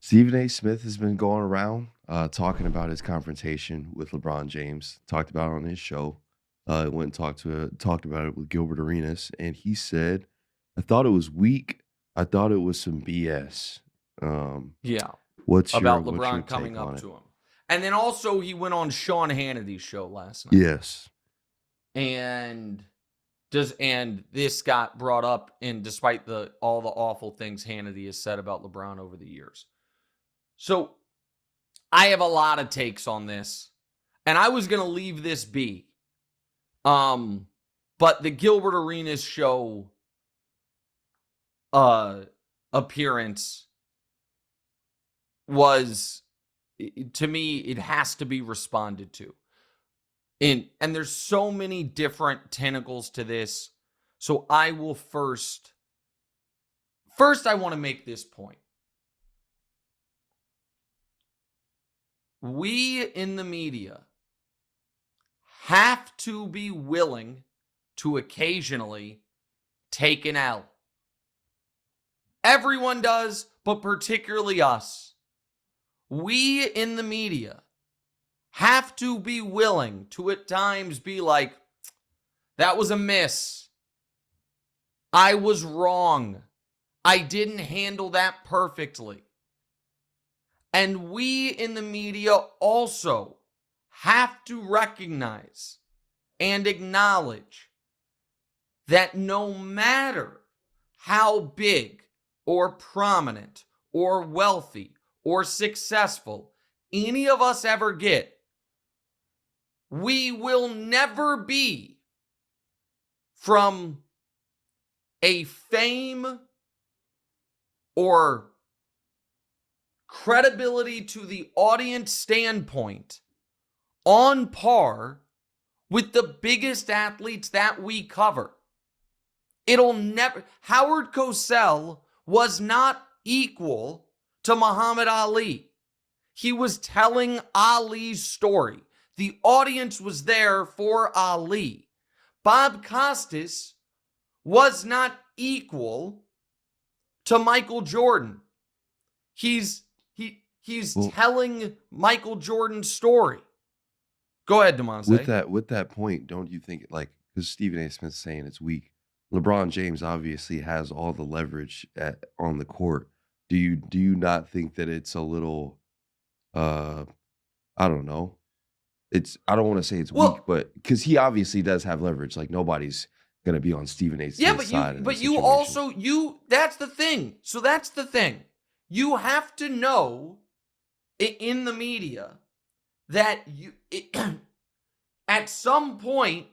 Stephen A. Smith has been going around talking about his confrontation with LeBron James. Talked about it on his show. Went and talked about it with Gilbert Arenas, and he said, "I thought it was weak. I thought it was some BS." Um, Yeah, what's about your LeBron take coming on up it? to him. And then also he went on Sean Hannity's show last night. Yes. And this got brought up in despite all the awful things Hannity has said about LeBron over the years. So I have a lot of takes on this, and I was gonna leave this be. But the Gilbert Arenas show appearance was, to me, it has to be responded to. And there's so many different tentacles to this. So I will first I want to make this point. We in the media have to be willing to occasionally take an L. Everyone does, but particularly us. We in the media have to be willing to at times be like, that was a miss. I was wrong. I didn't handle that perfectly. And we in the media also have to recognize and acknowledge that no matter how big or prominent or wealthy or successful any of us ever get, we will never be, from a fame or credibility to the audience standpoint, on par with the biggest athletes that we cover. It'll never. Howard Cosell was not equal to Muhammad Ali. He was telling Ali's story. The audience was there for Ali. Bob Costas was not equal to Michael Jordan. He's telling Michael Jordan's story. Go ahead, Demonte. With that point, don't you think, like, because Stephen A. Smith's saying it's weak, LeBron James obviously has all the leverage on the court. Do you not think that it's a little, I don't know. I don't want to say it's weak, but because he obviously does have leverage. Like, nobody's gonna be on Stephen A. Smith's side. But you also, that's the thing. So that's the thing. You have to know in the media that at some point,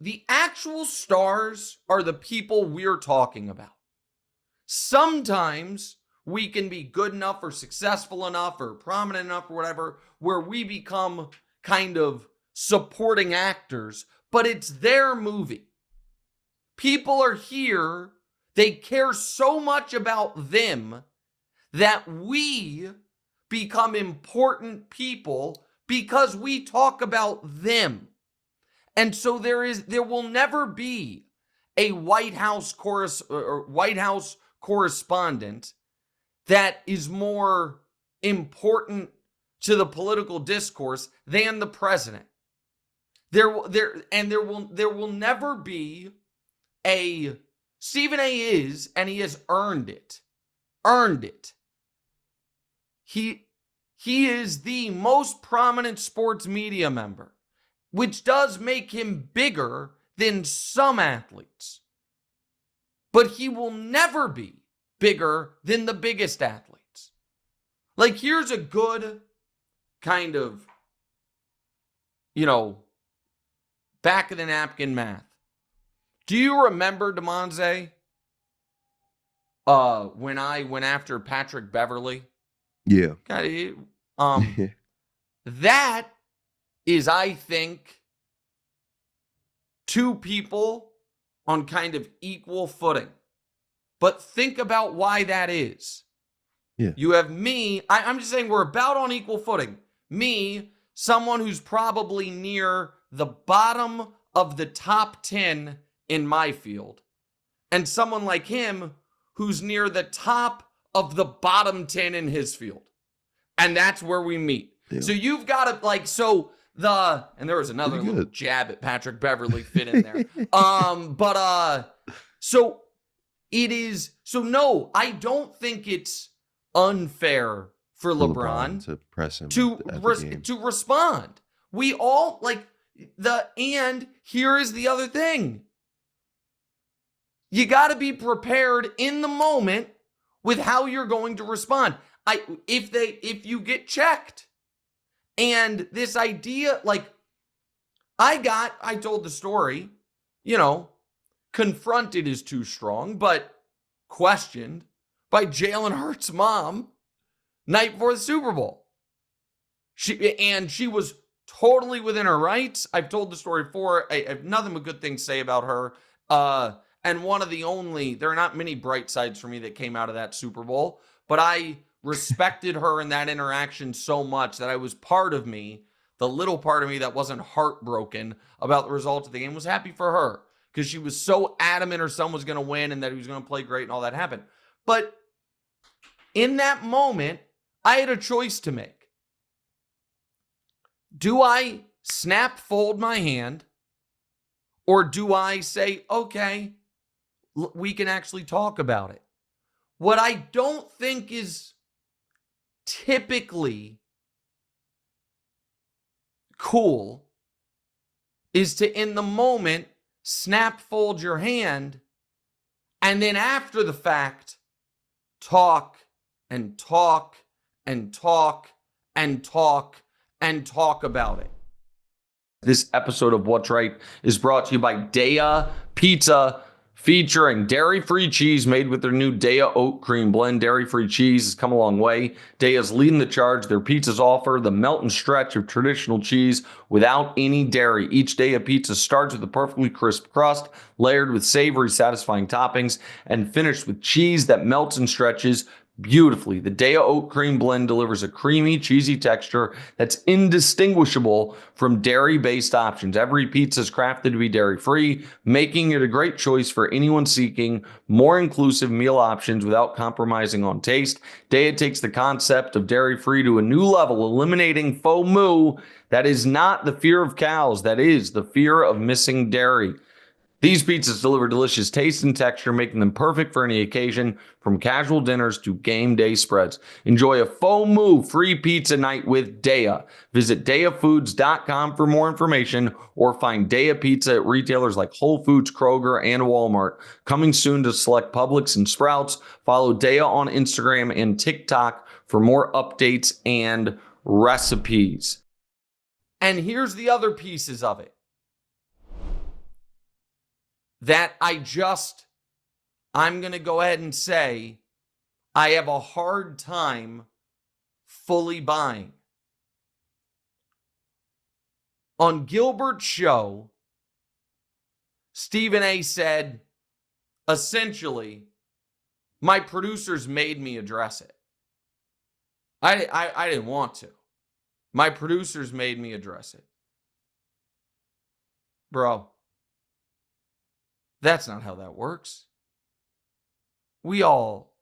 the actual stars are the people we're talking about. Sometimes we can be good enough or successful enough or prominent enough or whatever where we become kind of supporting actors, but it's their movie. People are here, they care so much about them that we become important people because we talk about them. And so there will never be a White House correspondent that is more important to the political discourse than the president. There will never be a Stephen A. is, and he has earned it. He is the most prominent sports media member, which does make him bigger than some athletes. But he will never be bigger than the biggest athletes. Like, here's a good kind of, back of the napkin math. Do you remember, Demonze, when I went after Patrick Beverley? Yeah. That is, I think, two people on kind of equal footing. But think about why that is. Yeah. You have me, I'm just saying we're about on equal footing. Me, someone who's probably near the bottom of the top 10 in my field. And someone like him who's near the top of the bottom 10 in his field. And that's where we meet. Yeah. So you've got to and there was another little jab at Patrick Beverley fit in there. So it is, so no, I don't think it's unfair for LeBron to press him to respond. We all and here is the other thing. You got to be prepared in the moment with how you're going to respond. If you get checked, and this idea, I told the story, confronted is too strong, but questioned by Jalen Hurts' mom night before the Super Bowl. She was totally within her rights. I've told the story before. I have nothing but good things to say about her. And there are not many bright sides for me that came out of that Super Bowl, but I respected her in that interaction so much that I was part of me, the little part of me that wasn't heartbroken about the result of the game, was happy for her because she was so adamant her son was going to win and that he was going to play great and all that happened. But in that moment, I had a choice to make. Do I fold my hand, or do I say, okay, we can actually talk about it? What I don't think is typically cool is to, in the moment, fold your hand, and then after the fact, talk and talk and talk and talk and talk about it. This episode of What's Right is brought to you by Daya Pizza, featuring dairy-free cheese made with their new Daya Oat Cream Blend. Dairy-free cheese has come a long way. Daya's leading the charge. Their pizzas offer the melt and stretch of traditional cheese without any dairy. Each Daya pizza starts with a perfectly crisp crust, layered with savory, satisfying toppings, and finished with cheese that melts and stretches beautifully. The Daya Oat Cream Blend delivers a creamy, cheesy texture that's indistinguishable from dairy-based options. Every pizza is crafted to be dairy-free, making it a great choice for anyone seeking more inclusive meal options without compromising on taste. Daya takes the concept of dairy-free to a new level, eliminating faux moo. That is not the fear of cows. That is the fear of missing dairy. These pizzas deliver delicious taste and texture, making them perfect for any occasion, from casual dinners to game day spreads. Enjoy a faux moo free pizza night with Daya. Visit DayaFoods.com for more information, or find Daya Pizza at retailers like Whole Foods, Kroger, and Walmart. Coming soon to select Publix and Sprouts. Follow Daya on Instagram and TikTok for more updates and recipes. And here's the other pieces of it that I'm going to go ahead and say I have a hard time fully buying. On Gilbert's show, Stephen A. said, essentially, my producers made me address it. I didn't want to. My producers made me address it. Bro, that's not how that works. We all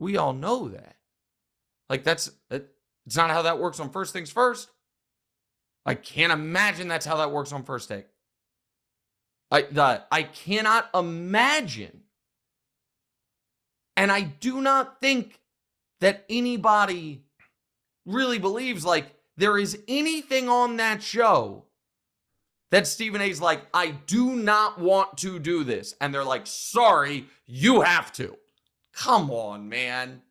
know that. It's not how that works on First Things First. I can't imagine that's how that works on First Take. I cannot imagine. And I do not think that anybody really believes there is anything on that show that Stephen A's I do not want to do this. And they're like, sorry, you have to. Come on, man.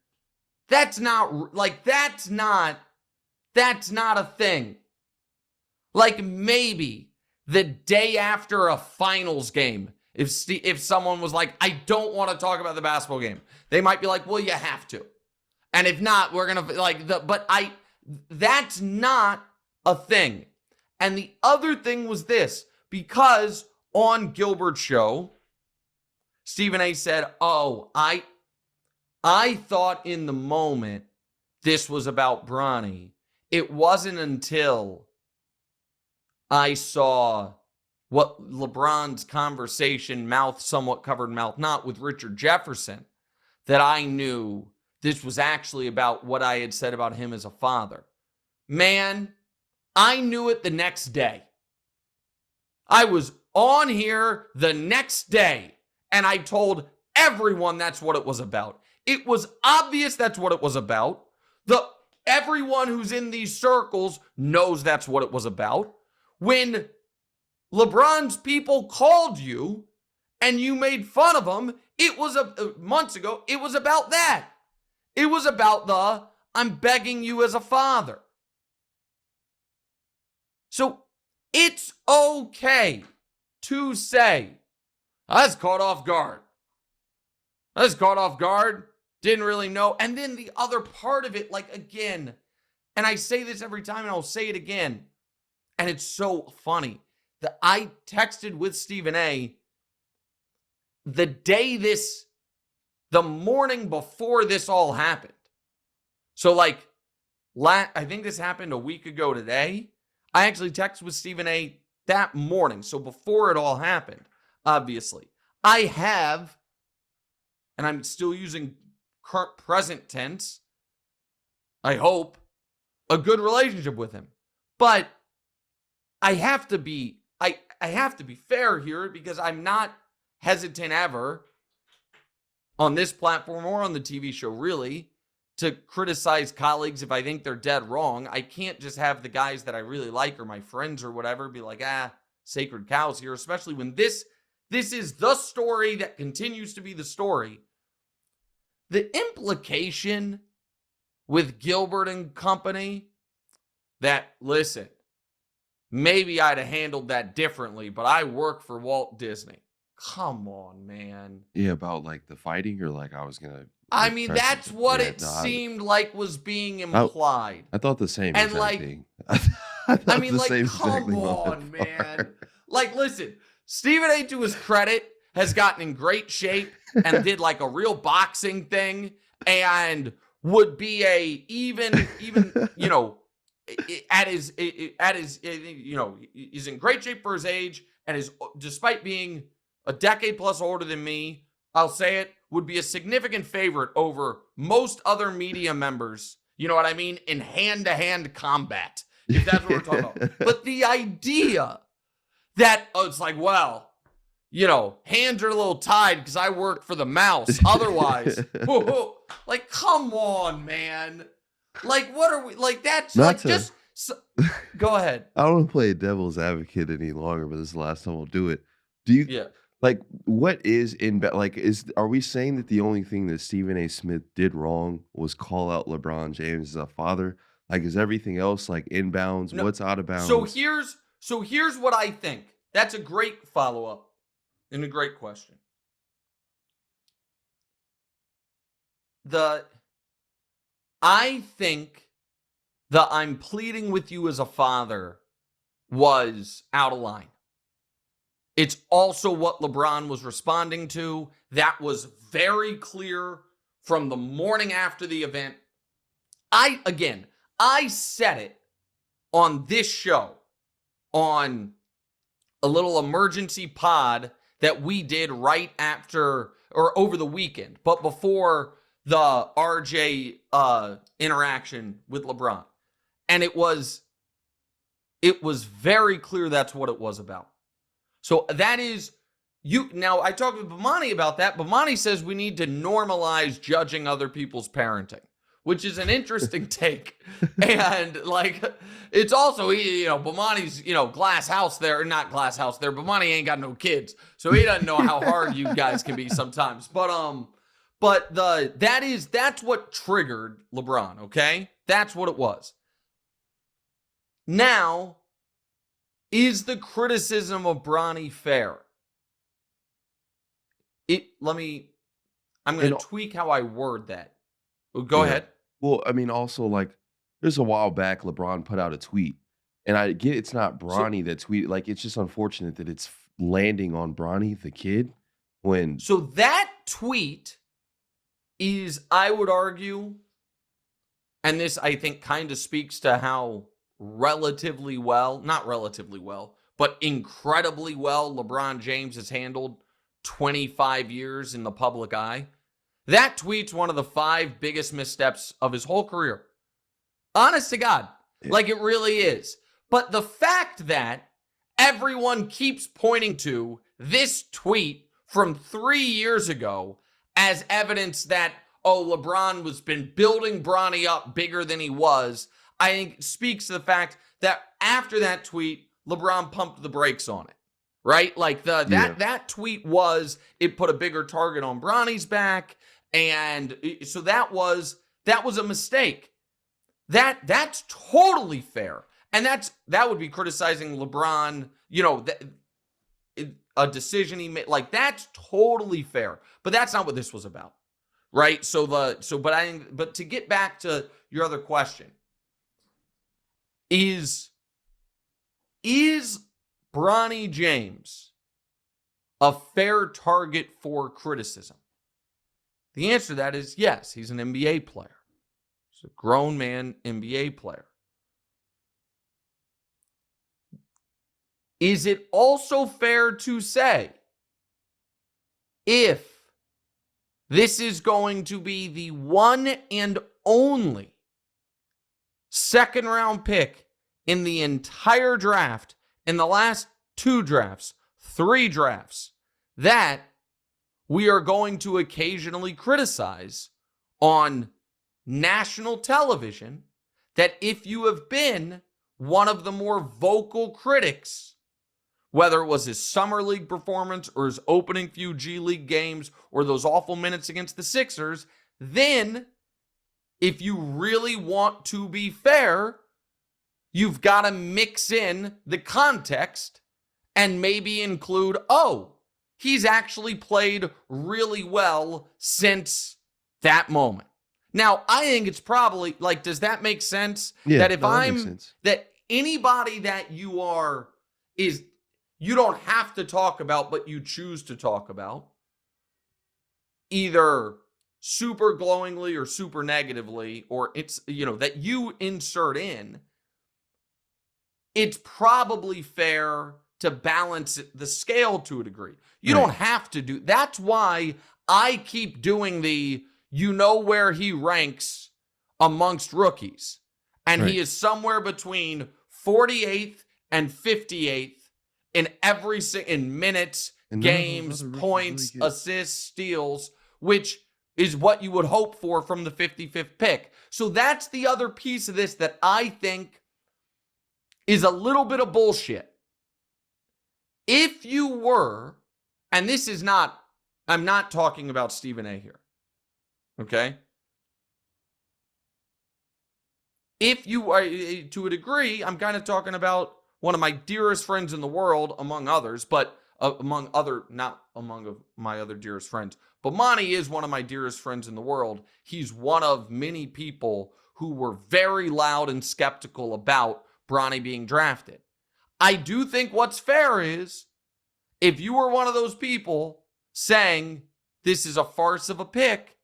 That's not a thing. Maybe the day after a finals game, if someone was like, I don't want to talk about the basketball game, they might be like, well, you have to. And if not, we're going to that's not a thing. And the other thing was this, because on Gilbert's show, Stephen A. said, oh, I thought in the moment this was about Bronny. It wasn't until I saw what LeBron's conversation, mouth somewhat covered, mouth not, with Richard Jefferson, that I knew this was actually about what I had said about him as a father. Man, I knew it the next day. I was on here the next day, and I told everyone that's what it was about. It was obvious that's what it was about. Everyone who's in these circles knows that's what it was about. When LeBron's people called you and you made fun of them, it was months ago, it was about that. It was about I'm begging you as a father. So it's okay to say, I was caught off guard. Didn't really know. And then the other part of it, like, again, and I say this every time and I'll say it again, and it's so funny that I texted with Stephen A. the morning before this all happened. So, like, I think this happened a week ago today. I actually texted with Stephen A. that morning, so before it all happened, obviously. I have, and I'm still using current present tense, I hope, a good relationship with him. But I have to be fair here, because I'm not hesitant ever on this platform or on the TV show, really, to criticize colleagues if I think they're dead wrong. I can't just have the guys that I really like or my friends or whatever be like, sacred cows here, especially when this is the story that continues to be the story. The implication with Gilbert and company that, listen, maybe I'd have handled that differently, but I work for Walt Disney. Come on, man. Yeah, about like the fighting, or like I was gonna. I mean, that's what it seemed like was being implied. I thought the same and exact like, thing. I mean, like, come on, man. Like, listen, Stephen A., to his credit, has gotten in great shape and did like a real boxing thing, and would be even you know, at his you know, he's in great shape for his age, and is, despite being a decade plus older than me, I'll say it, would be a significant favorite over most other media members, you know what I mean, in hand-to-hand combat, if that's what we're talking about. But the idea that, it's like, well, you know, hands are a little tied because I work for the mouse. Otherwise, like, come on, man. Like, what are we, like, that's not like, go ahead. I don't want to play devil's advocate any longer, but this is the last time we'll do it. Do you, like, what is are we saying that the only thing that Stephen A. Smith did wrong was call out LeBron James as a father? Like, is everything else like inbounds? No, what's out of bounds? So here's what I think. That's a great follow-up and a great question. I think the I'm pleading with you as a father was out of line. It's also what LeBron was responding to. That was very clear from the morning after the event. I said it on this show, on a little emergency pod that we did right after, or over the weekend, but before the RJ interaction with LeBron. And it was very clear that's what it was about. So that is, now I talked with Bomani about that. Bomani says we need to normalize judging other people's parenting, which is an interesting take. And like, it's also, you know, Bomani's, you know, glass house there, not glass house there. Bomani ain't got no kids, so he doesn't know how hard you guys can be sometimes. But that's what triggered LeBron, okay? That's what it was. Now, is the criticism of Bronny fair? I'm going to tweak how I word that. Go ahead. Well, I mean, also, like, there's a while back, LeBron put out a tweet, and I get it's not Bronny that tweeted. Like, it's just unfortunate that it's landing on Bronny, the kid, when. So that tweet is, I would argue, and this, I think, kind of speaks to how incredibly well LeBron James has handled 25 years in the public eye. That tweet's one of the 5 biggest missteps of his whole career. Honest to God. Like, it really is. But the fact that everyone keeps pointing to this tweet from 3 years ago as evidence that, oh, LeBron was been building Bronny up bigger than he was, I think speaks to the fact that after that tweet, LeBron pumped the brakes on it. Right? Like that tweet it put a bigger target on Bronny's back, and so that was a mistake. That's totally fair. And that would be criticizing LeBron, a decision he made. Like, that's totally fair. But that's not what this was about. Right? But to get back to your other question, is Bronny James a fair target for criticism? The answer to that is yes. He's an NBA player. He's a grown man NBA player. Is it also fair to say, if this is going to be the one and only second round pick in the entire draft, in the last 2 drafts, 3 drafts, that we are going to occasionally criticize on national television, that if you have been one of the more vocal critics, whether it was his summer league performance or his opening few G League games or those awful minutes against the Sixers, then if you really want to be fair, you've got to mix in the context and maybe include, oh, he's actually played really well since that moment. Now, I think it's probably, like, does that make sense? Yeah, that if that makes sense. that anybody that you don't have to talk about, but you choose to talk about, either super glowingly or super negatively, or it's, that you insert in, it's probably fair to balance the scale to a degree. You don't have to do. That's why I keep doing where he ranks amongst rookies. And he is somewhere between 48th and 58th in minutes, And games, points, really assists, steals, which is what you would hope for from the 55th pick. So that's the other piece of this that I think is a little bit of bullshit. If you were, and this is not, I'm not talking about Stephen A here, okay? If you are, to a degree, I'm kind of talking about one of my dearest friends in the world, among others, but not among of my other dearest friends, but Monty is one of my dearest friends in the world. He's one of many people who were very loud and skeptical about Bronny being drafted. I do think what's fair is, if you were one of those people saying this is a farce of a pick,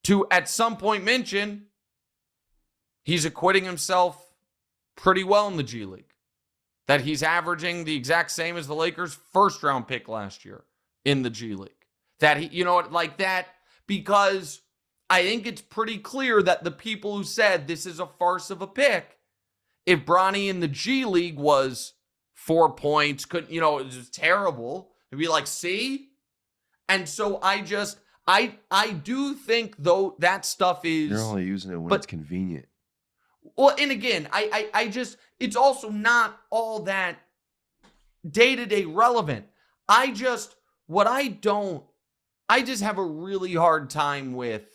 to at some point mention he's acquitting himself pretty well in the G League, that he's averaging the exact same as the Lakers' first round pick last year in the G League, that he, like that, because I think it's pretty clear that the people who said this is a farce of a pick, if Bronny in the G League was 4 points, it was terrible, it'd be like, see? And so I do think, though, that stuff is, you're only using it when it's convenient. Well, and again, it's also not all that day-to-day relevant. I just have a really hard time with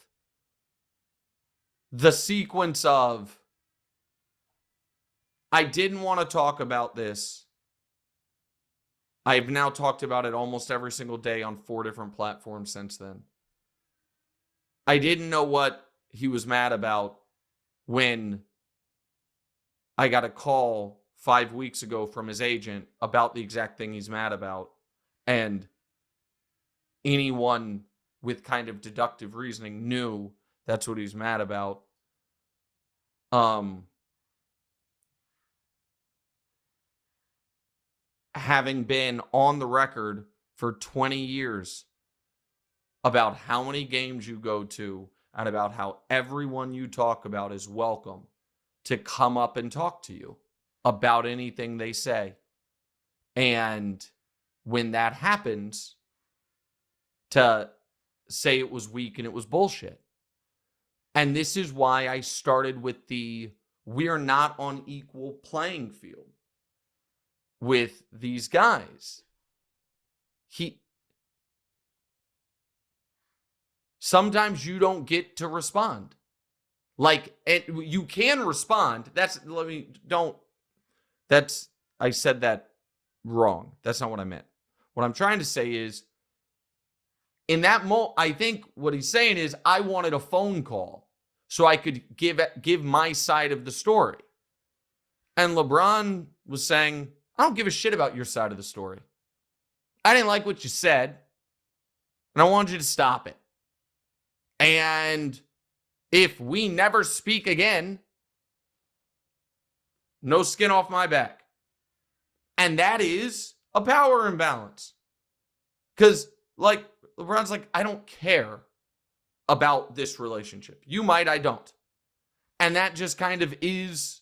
the sequence of, I didn't want to talk about this. I've now talked about it almost every single day on 4 different platforms since then. I didn't know what he was mad about when I got a call 5 weeks ago from his agent about the exact thing he's mad about. And anyone with kind of deductive reasoning knew that's what he's mad about. Having been on the record for 20 years about how many games you go to and about how everyone you talk about is welcome to come up and talk to you about anything they say. And when that happens, to say it was weak and it was bullshit. And this is why I started with we're not on equal playing field with these guys. Sometimes you don't get to respond. Like, you can respond. I said that wrong. That's not what I meant. What I'm trying to say is, in that moment, I think what he's saying is, I wanted a phone call so I could give my side of the story. And LeBron was saying, I don't give a shit about your side of the story. I didn't like what you said, and I wanted you to stop it. And if we never speak again, no skin off my back. And that is a power imbalance. Because, like, LeBron's like, I don't care about this relationship. You might, I don't. And that just kind of is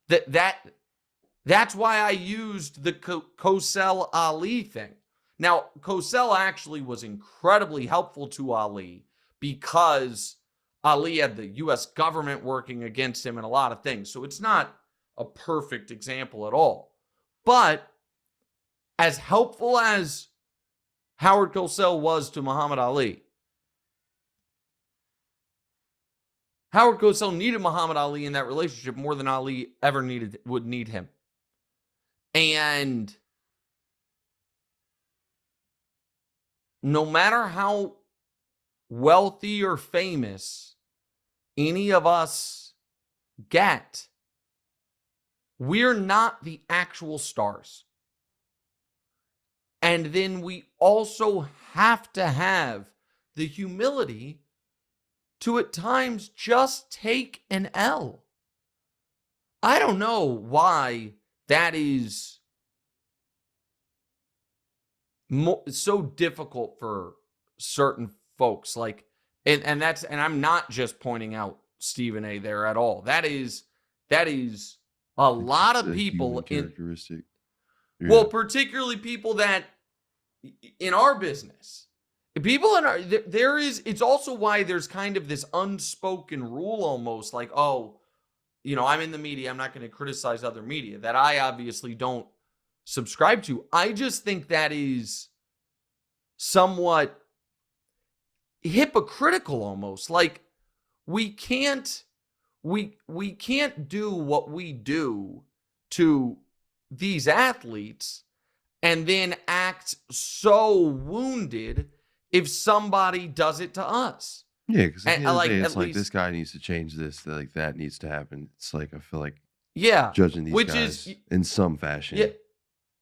that's why I used the Cosell Ali thing. Now, Cosell actually was incredibly helpful to Ali because Ali had the U.S. government working against him and a lot of things. So it's not a perfect example at all. But as helpful as Howard Cosell was to Muhammad Ali, Howard Cosell needed Muhammad Ali in that relationship more than Ali ever would need him. And no matter how wealthy or famous any of us get, we're not the actual stars. And then we also have to have the humility to at times just take an L. I don't know why that is so difficult for certain folks. Like, and I'm not just pointing out Stephen A. there at all. That is a lot of people characteristic. Yeah. Well, particularly people that in our business, people in our, it's also why there's kind of this unspoken rule almost like, oh, I'm in the media, I'm not going to criticize other media that I obviously don't subscribe to. I just think that is somewhat hypocritical almost. Like, we can't do what we do to these athletes and then act so wounded if somebody does it to us. Yeah, because at the end of the day, it's like, this guy needs to change this, like that needs to happen. It's like, I feel like judging these guys in some fashion. Yeah.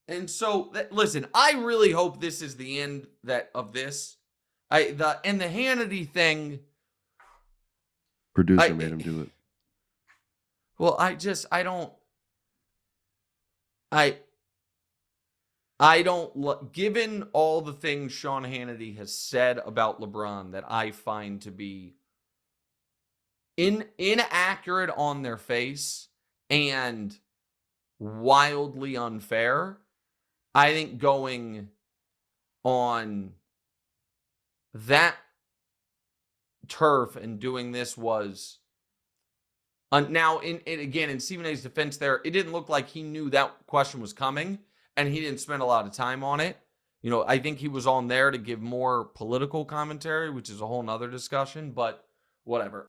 And so, listen, I really hope this is the end of this. And the Hannity thing. Producer made him do it. Well, I don't, given all the things Sean Hannity has said about LeBron that I find to be inaccurate on their face and wildly unfair, I think going on that turf and doing this was, now, again, in Stephen A's defense there, it didn't look like he knew that question was coming. And he didn't spend a lot of time on it. I think he was on there to give more political commentary, which is a whole nother discussion, but whatever.